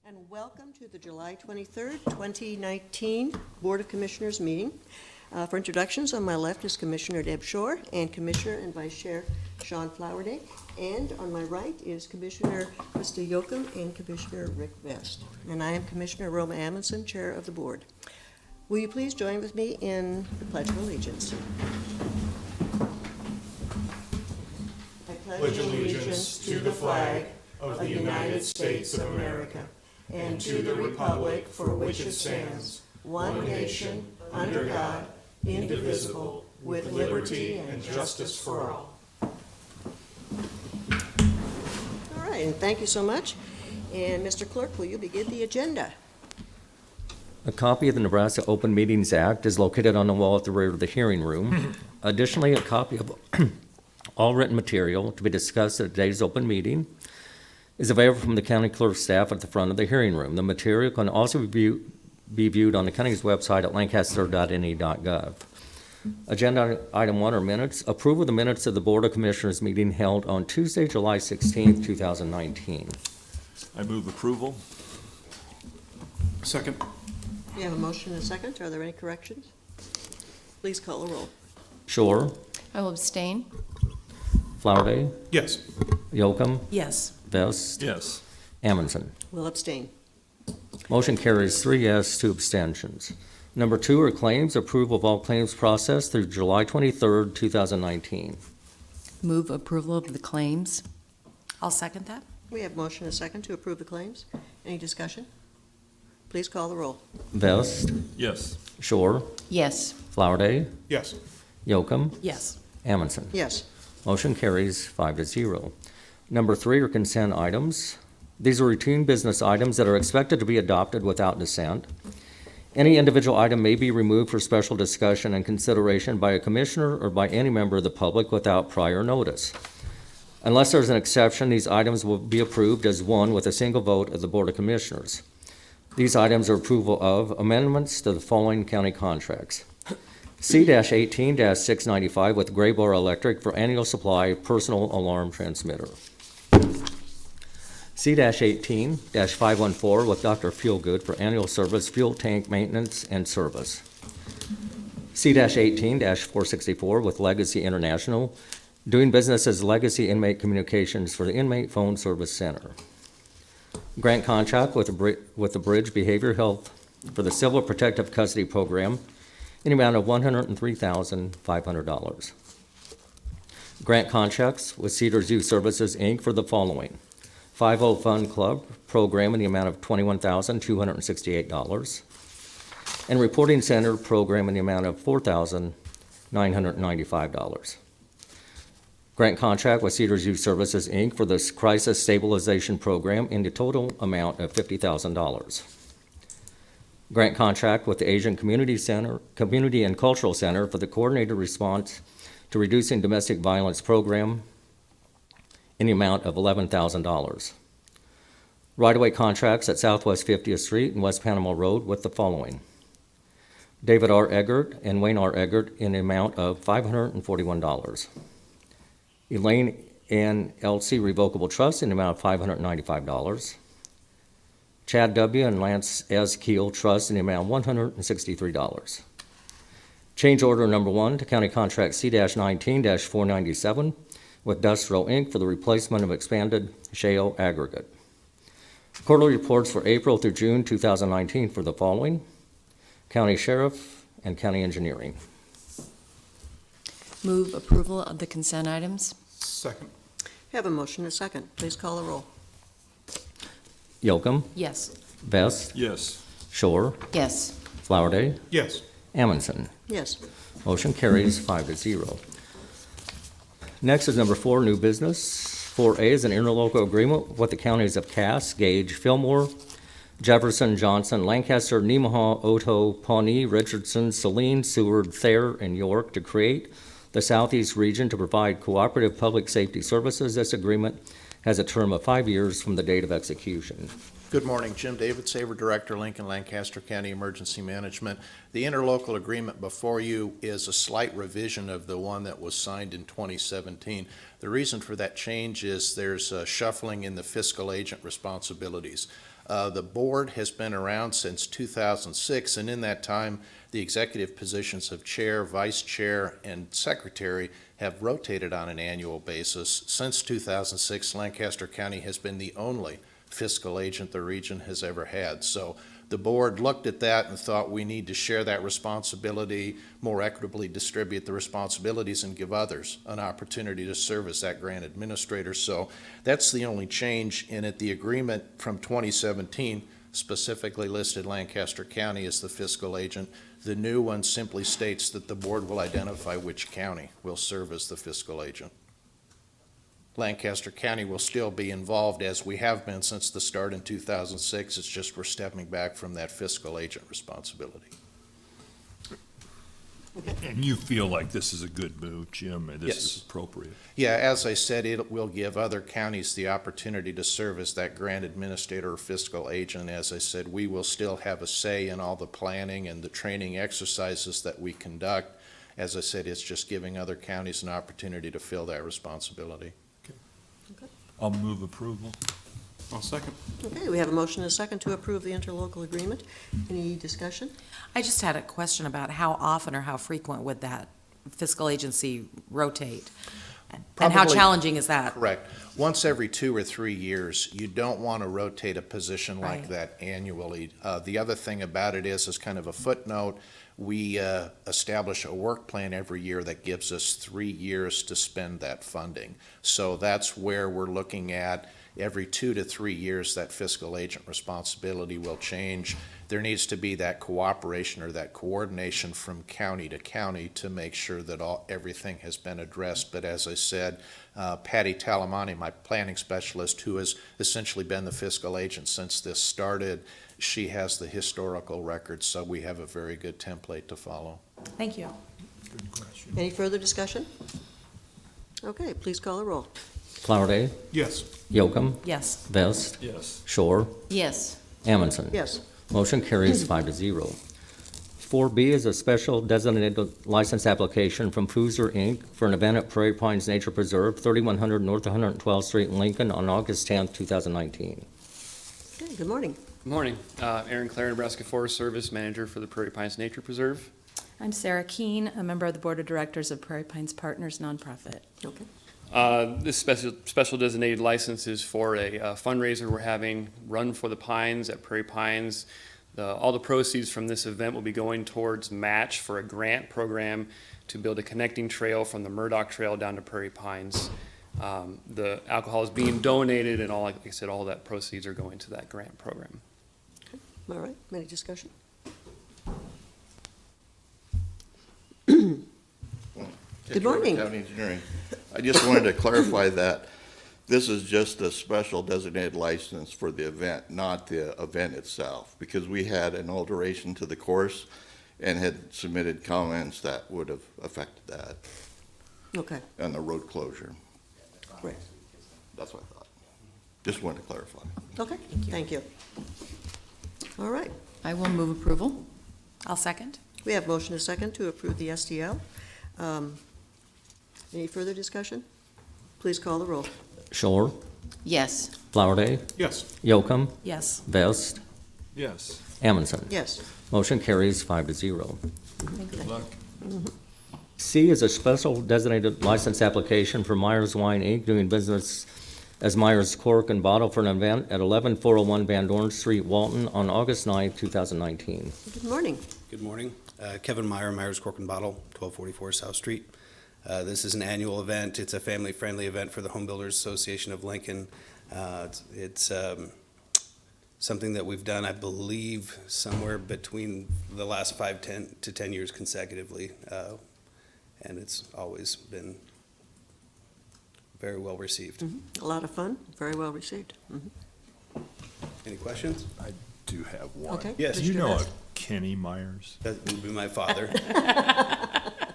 And welcome to the July 23rd, 2019 Board of Commissioners meeting. For introductions, on my left is Commissioner Deb Shore and Commissioner and Vice Chair Sean Flowerday. And on my right is Commissioner Krista Yoakum and Commissioner Rick Vest. And I am Commissioner Roma Amundson, Chair of the Board. Will you please join with me in the Pledge of Allegiance? I pledge allegiance to the flag of the United States of America and to the republic for which it stands, one nation, under God, indivisible, with liberty and justice for all. All right, and thank you so much. And Mr. Clerk, will you begin the agenda? A copy of the Nebraska Open Meetings Act is located on the wall at the rear of the hearing room. Additionally, a copy of all written material to be discussed at today's open meeting is available from the county clerk staff at the front of the hearing room. The material can also be viewed on the county's website at lancaster.ne.gov. Agenda item 1 are minutes. Approval of the minutes of the Board of Commissioners meeting held on Tuesday, July 16th, 2019. I move approval. Second. We have a motion and a second. Are there any corrections? Please call the roll. Shore, I will abstain. Flowerday, Yes. Yoakum, Yes. Vest, Yes. Amundson. Will abstain. Motion carries 3 yes, 2 abstentions. Number 2 are claims. Approval of all claims processed through July 23rd, 2019. Move approval of the claims. I'll second that. We have motion and a second to approve the claims. Any discussion? Please call the roll. Vest, Yes. Shore, Yes. Flowerday, Yes. Yoakum, Yes. Amundson. Yes. Motion carries 5-0. Number 3 are consent items. These are routine business items that are expected to be adopted without dissent. Any individual item may be removed for special discussion and consideration by a commissioner or by any member of the public without prior notice. Unless there's an exception, these items will be approved as one with a single vote of the Board of Commissioners. These items are approval of amendments to the following county contracts. C-18-695 with Graybar Electric for annual supply of personal alarm transmitter. C-18-514 with Dr. Feelgood for annual service, fuel tank maintenance and service. C-18-464 with Legacy International, doing business as Legacy Inmate Communications for the Inmate Phone Service Center. Grant contract with the Bridge Behavior Health for the Civil Protective Custody Program in the amount of $103,500. Grant contracts with Cedars Youth Services, Inc. for the following: 5-0 Fun Club program in the amount of $21,268, and Reporting Center program in the amount of $4,995. Grant contract with Cedars Youth Services, Inc. for this Crisis Stabilization Program in the total amount of $50,000. Grant contract with the Asian Community and Cultural Center for the Coordinated Response to Reducing Domestic Violence Program in the amount of $11,000. Right-of-way contracts at Southwest 50th Street and West Panama Road with the following: David R. Eggert and Wayne R. Eggert in the amount of $541. Elaine N. L.C. Revocable Trust in the amount of $595. Chad W. and Lance S. Keel Trust in the amount of $163. Change order number 1 to County Contract C-19-497 with Dustro Inc. for the replacement of expanded shale aggregate. Quarterly reports for April through June 2019 for the following: County Sheriff and County Engineering. Move approval of the consent items. Second. Have a motion and a second. Please call the roll. Yoakum, Yes. Vest, Yes. Shore, Yes. Flowerday, Yes. Amundson. Yes. Motion carries 5-0. Next is number 4, new business. 4A is an interlocal agreement with the counties of Cass, Gage, Fillmore, Jefferson, Johnson, Lancaster, Nemaha, Otoe, Pawnee, Richardson, Saline, Seward, Thayer, and York to create the Southeast region to provide cooperative public safety services. This agreement has a term of 5 years from the date of execution. Good morning, Jim David, Saver Director, Lincoln, Lancaster County Emergency Management. The interlocal agreement before you is a slight revision of the one that was signed in 2017. The reason for that change is there's a shuffling in the fiscal agent responsibilities. The board has been around since 2006, and in that time, the executive positions of chair, vice chair, and secretary have rotated on an annual basis. Since 2006, Lancaster County has been the only fiscal agent the region has ever had. So the board looked at that and thought we need to share that responsibility, more equitably distribute the responsibilities, and give others an opportunity to serve as that grant administrator. So that's the only change in it. The agreement from 2017 specifically listed Lancaster County as the fiscal agent. The new one simply states that the board will identify which county will serve as the fiscal agent. Lancaster County will still be involved as we have been since the start in 2006. It's just we're stepping back from that fiscal agent responsibility. And you feel like this is a good move, Jim, and this Yes. is appropriate? Yeah, as I said, it will give other counties the opportunity to serve as that grant administrator or fiscal agent. As I said, we will still have a say in all the planning and the training exercises that we conduct. As I said, it's just giving other counties an opportunity to fill that responsibility. I'll move approval. I'll second. Okay, we have a motion and a second to approve the interlocal agreement. Any discussion? I just had a question about how often or how frequent would that fiscal agency rotate? And how Probably- challenging is that? Correct. Once every 2 or 3 years, you don't want to rotate a position like Right. that annually. The other thing about it is kind of a footnote, we establish a work plan every year that gives us 3 years to spend that funding. So that's where we're looking at every 2 to 3 years, that fiscal agent responsibility will change. There needs to be that cooperation or that coordination from county to county to make sure that everything has been addressed. But as I said, Patty Talamani, my planning specialist, who has essentially been the fiscal agent since this started, she has the historical record, so we have a very good template to follow. Thank you. Good question. Any further discussion? Okay, please call the roll. Flowerday, Yes. Yocum, Yes. Vest, Yes. Shore, Yes. Amundson. Yes. Motion carries 5-0. 4B is a special designated license application from Foozer, Inc. for an event at Prairie Pines Nature Preserve, 3100 North 112th Street in Lincoln on August 10th, 2019. Okay, good morning. Good morning. Aaron Clare, Nebraska Forest Service Manager for the Prairie Pines Nature Preserve. I'm Sarah Keene, a member of the Board of Directors of Prairie Pines Partners nonprofit. Okay. This special designated license is for a fundraiser we're having, Run for the Pines at Prairie Pines. All the proceeds from this event will be going towards match for a grant program to build a connecting trail from the Murdoch Trail down to Prairie Pines. The alcohol is being donated, and like I said, all that proceeds are going to that grant program. All right, any discussion? Good morning. County Engineering. I just wanted to clarify that this is just a special designated license for the event, not the event itself, because we had an alteration to the course and had submitted comments that would have affected that Okay, and the road closure. great. That's what I thought. Just wanted to clarify. Okay, thank you. All right, I will move approval. I'll second. we have motion and a second to approve the SDL. Any further discussion? Please call the roll. Shore, Yes. Flowerday, Yes. Yocum, Yes. Vest, Yes. Amundson. Yes. Motion carries 5-0. Good luck. C is a special designated license application for Myers Wine, Inc., doing business as Myers Cork and Bottle for an event at 11401 Van Dorn Street, Walton, on August 9th, 2019. Good morning. Good morning. Kevin Meyer, Myers Cork and Bottle, 1244 South Street. This is an annual event. It's a family-friendly event for the Home Builders Association of Lincoln. It's something that we've done, I believe, somewhere between the last 5 to 10 years consecutively, and it's always been very well received. A lot of fun, very well received. Any questions? I do have one. Okay. Yes. Do you Mr. know Vest. Kenny Myers? That would be my father.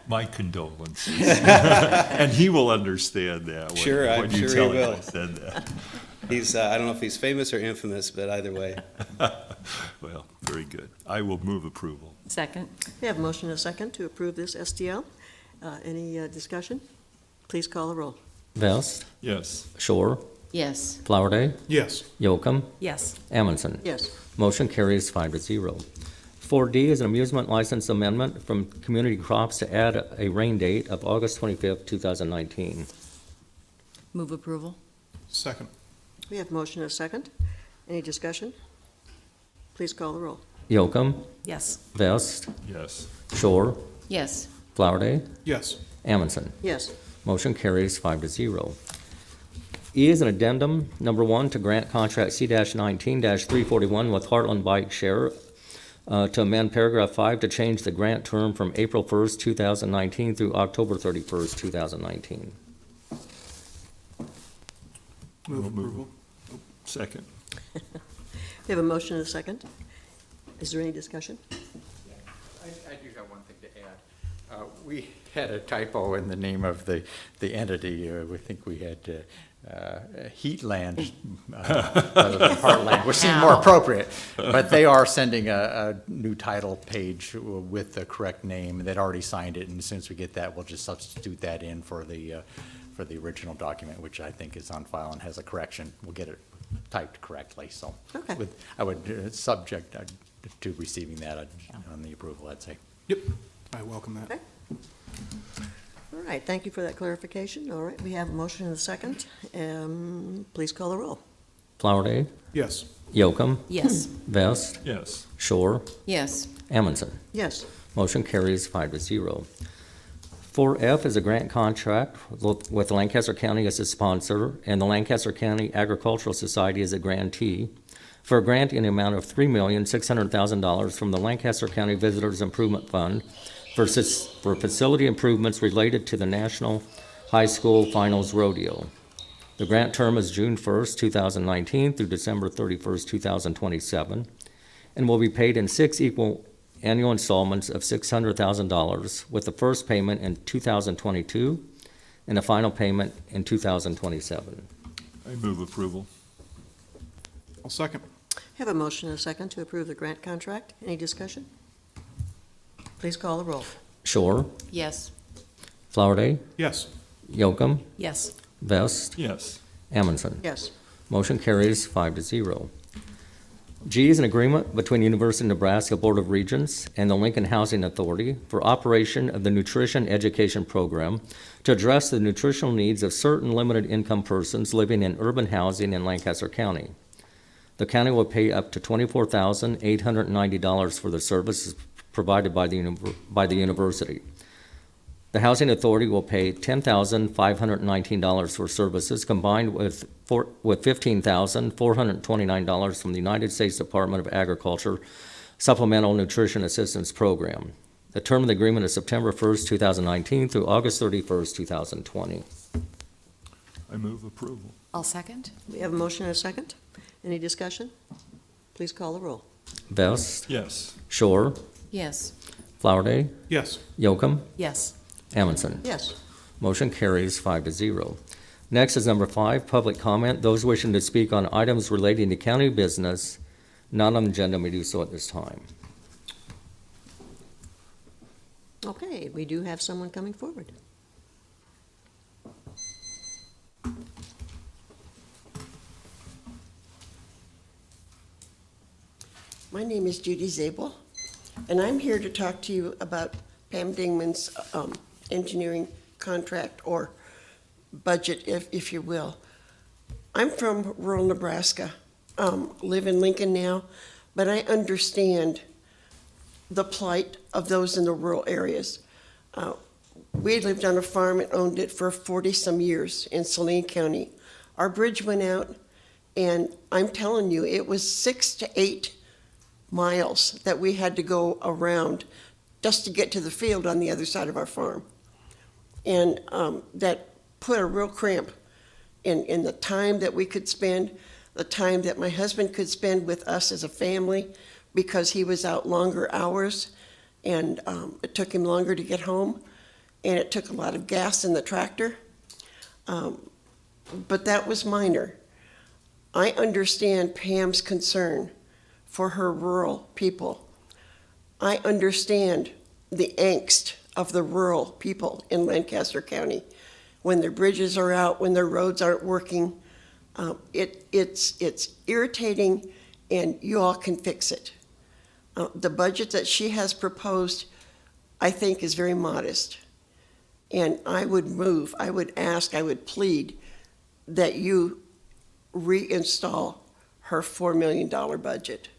My condolences. And he will understand that Sure, I'm when you sure he tell him will. I said that. He's, I don't know if he's famous or infamous, but either way. Well, very good. I will move approval. Second. We have motion and a second to approve this SDL. Any discussion? Please call the roll. Vest, Yes. Shore, Yes. Flowerday, Yes. Yocum, Yes. Amundson. Yes. Motion carries 5-0. 4D is an amusement license amendment from Community Crops to add a rain date of August 25th, 2019. Move approval? Second. We have motion and a second. Any discussion? Please call the roll. Yocum, Yes. Vest, Yes. Shore, Yes. Flowerday, Yes. Amundson. Yes. Motion carries 5-0. E is an addendum, number 1, to grant contract C-19-341 with Heartland Bike Share to amend paragraph 5 to change the grant term from April 1st, 2019 through October 31st, 2019. Move approval. Second. We have a motion and a second. Is there any discussion? I do have one thing to add. We had a typo in the name of the entity. We think we had Heatland rather than Heartland, which seemed more appropriate. But they are sending a new title page with the correct name. They'd already signed it, and as soon as we get that, we'll just substitute that in for the original document, which I think is on file and has a correction. We'll get it typed correctly, so. Okay. I would subject to receiving that on the approval, I'd say. Yep. I welcome that. Okay. All right, thank you for that clarification. All right, we have a motion and a second. Please call the roll. Flowerday, Yes. Yocum, Yes. Vest, Yes. Shore, Yes. Amundson. Yes. Motion carries 5-0. 4F is a grant contract with Lancaster County as a sponsor and the Lancaster County Agricultural Society as a grantee for a grant in the amount of $3,600,000 from the Lancaster County Visitors Improvement Fund for facility improvements related to the National High School Finals Rodeo. The grant term is June 1st, 2019 through December 31st, 2027, and will be paid in 6 equal annual installments of $600,000, with the first payment in 2022 and the final payment in 2027. I move approval. I'll second. Have a motion and a second to approve the grant contract. Any discussion? Please call the roll. Shore, Yes. Flowerday, Yes. Yocum, Yes. Vest, Yes. Amundson. Yes. Motion carries 5-0. G is an agreement between University of Nebraska Board of Regents and the Lincoln Housing Authority for operation of the Nutrition Education Program to address the nutritional needs of certain limited income persons living in urban housing in Lancaster County. The county will pay up to $24,890 for the services provided by the university. The Housing Authority will pay $10,519 for services combined with $15,429 from the United States Department of Agriculture Supplemental Nutrition Assistance Program. The term of the agreement is September 1st, 2019 through August 31st, 2020. I move approval. I'll second. We have a motion and a second. Any discussion? Please call the roll. Vest, Yes. Shore, Yes. Flowerday, Yes. Yocum, Yes. Amundson. Yes. Motion carries 5-0. Next is number 5, public comment. Those wishing to speak on items relating to county business not on the agenda may do so at this time. Okay, we do have someone coming forward. My name is Judy Zabel, and I'm here to talk to you about Pam Dingman's engineering contract or budget, if you will. I'm from rural Nebraska, live in Lincoln now, but I understand the plight of those in the rural areas. We lived on a farm and owned it for 40-some years in Saline County. Our bridge went out, and I'm telling you, it was 6 to 8 miles that we had to go around just to get to the field on the other side of our farm. And that put a real cramp in the time that we could spend, the time that my husband could spend with us as a family, because he was out longer hours, and it took him longer to get home, and it took a lot of gas in the tractor. But that was minor. I understand Pam's concern for her rural people. I understand the angst of the rural people in Lancaster County when their bridges are out, when their roads aren't working. It's irritating, and you all can fix it. The budget that she has proposed, I think, is very modest. And I would ask, I would plead that you reinstall her $4 million budget.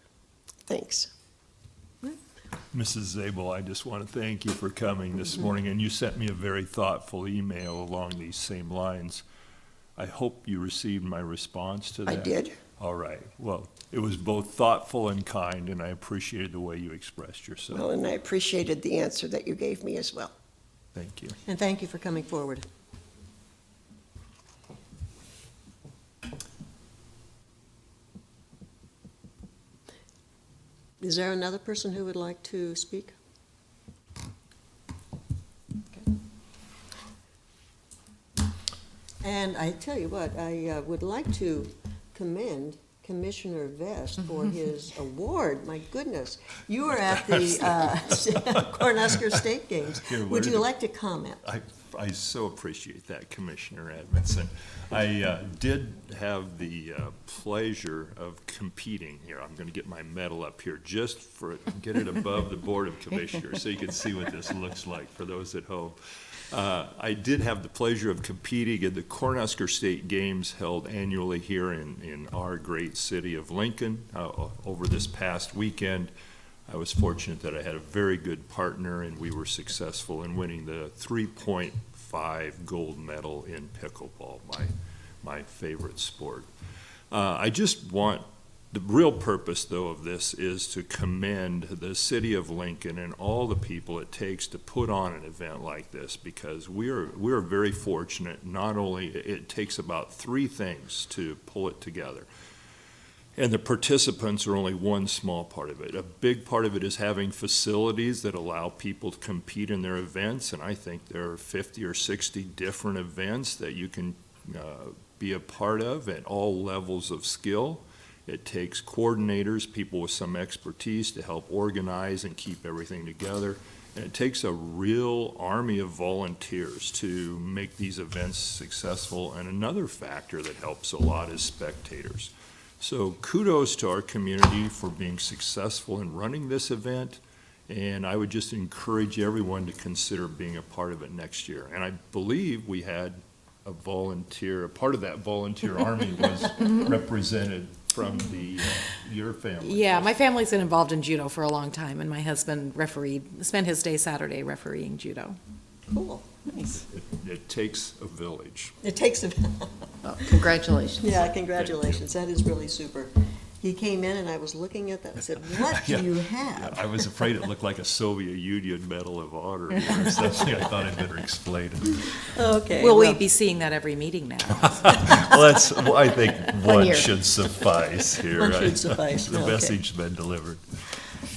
Thanks. Mrs. Zabel, I just want to thank you for coming this morning, and you sent me a very thoughtful email along these same lines. I hope you received my response to that. I did. All right. Well, it was both thoughtful and kind, and I appreciated the way you expressed yourself. Well, and I appreciated the answer that you gave me as well. Thank you. And thank you for coming forward. Is there another person who would like to speak? Okay. And I tell you what, I would like to commend Commissioner Vest for his award. My goodness, you were at the Cornhusker State Games. Here, where Would did you it- like to comment? I so appreciate that, Commissioner Edmondson. I did have the pleasure of competing here. I'm going to get my medal up here just for, get it above the Board of Commissioners so you can see what this looks like for those at home. I did have the pleasure of competing in the Cornhusker State Games held annually here in our great city of Lincoln over this past weekend. I was fortunate that I had a very good partner, and we were successful in winning the 3.5 gold medal in pickleball, my favorite sport. I just want, the real purpose, though, of this is to commend the city of Lincoln and all the people it takes to put on an event like this, because we're very fortunate. Not only, it takes about 3 things to pull it together. And the participants are only one small part of it. A big part of it is having facilities that allow people to compete in their events, and I think there are 50 or 60 different events that you can be a part of at all levels of skill. It takes coordinators, people with some expertise to help organize and keep everything together. And it takes a real army of volunteers to make these events successful. And another factor that helps a lot is spectators. So kudos to our community for being successful in running this event, and I would just encourage everyone to consider being a part of it next year. And I believe we had a part of that volunteer army was represented from your family. Yeah, my family's been involved in judo for a long time, and my husband spent his day Saturday refereeing judo. Cool, nice. It takes a village. It takes a, Congratulations. yeah, congratulations, that is really super. He came in and I was looking at that, I said, what do you have? I was afraid it looked like a Soviet Union Medal of Honor or something. I thought I'd better explain it. Okay. Will we well, be seeing that every meeting now? Well, I think one year. should suffice here. One should suffice, The okay. message has been delivered.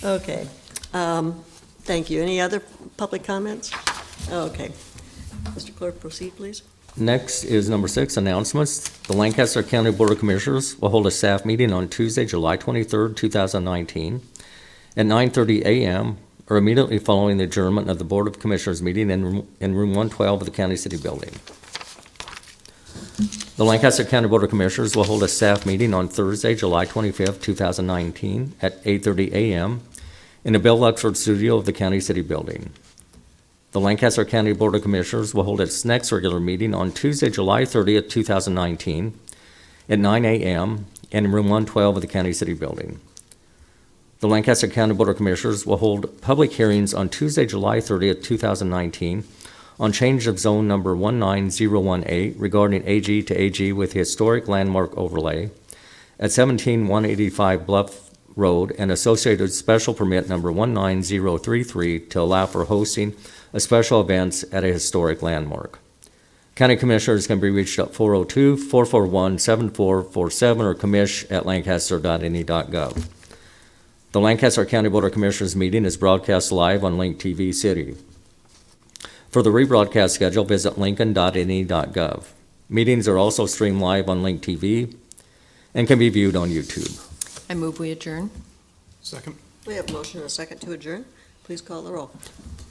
Okay. Thank you. Any other public comments? Okay. Mr. Clerk, proceed, please. Next is number 6, announcements. The Lancaster County Board of Commissioners will hold a staff meeting on Tuesday, July 23rd, 2019, at 9:30 a.m. or immediately following the adjournment of the Board of Commissioners meeting in room 112 of the County City Building. The Lancaster County Board of Commissioners will hold a staff meeting on Thursday, July 25th, 2019, at 8:30 a.m. in the Bill Luxford studio of the County City Building. The Lancaster County Board of Commissioners will hold its next regular meeting on Tuesday, July 30th, 2019, at 9 a.m. in room 112 of the County City Building. The Lancaster County Board of Commissioners will hold public hearings on Tuesday, July 30th, 2019, on change of zone number 19018 regarding AG to AG with historic landmark overlay at 17185 Bluff Road and associated special permit number 19033 to allow for hosting of special events at a historic landmark. County Commissioners can be reached at 402-441-7447 or commish@lancaster.ne.gov. The Lancaster County Board of Commissioners meeting is broadcast live on Link TV City. For the rebroadcast schedule, visit lincoln.ne.gov. Meetings are also streamed live on Link TV and can be viewed on YouTube. I move we adjourn. Second. We have a motion and a second to adjourn. Please call the roll.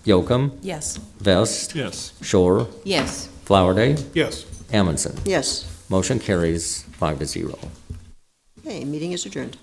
Yocum, Yes. Vest, Yes. Shore, Yes. Flowerday, Yes. Amundson. Yes. Motion carries 5-0. Okay, meeting is adjourned.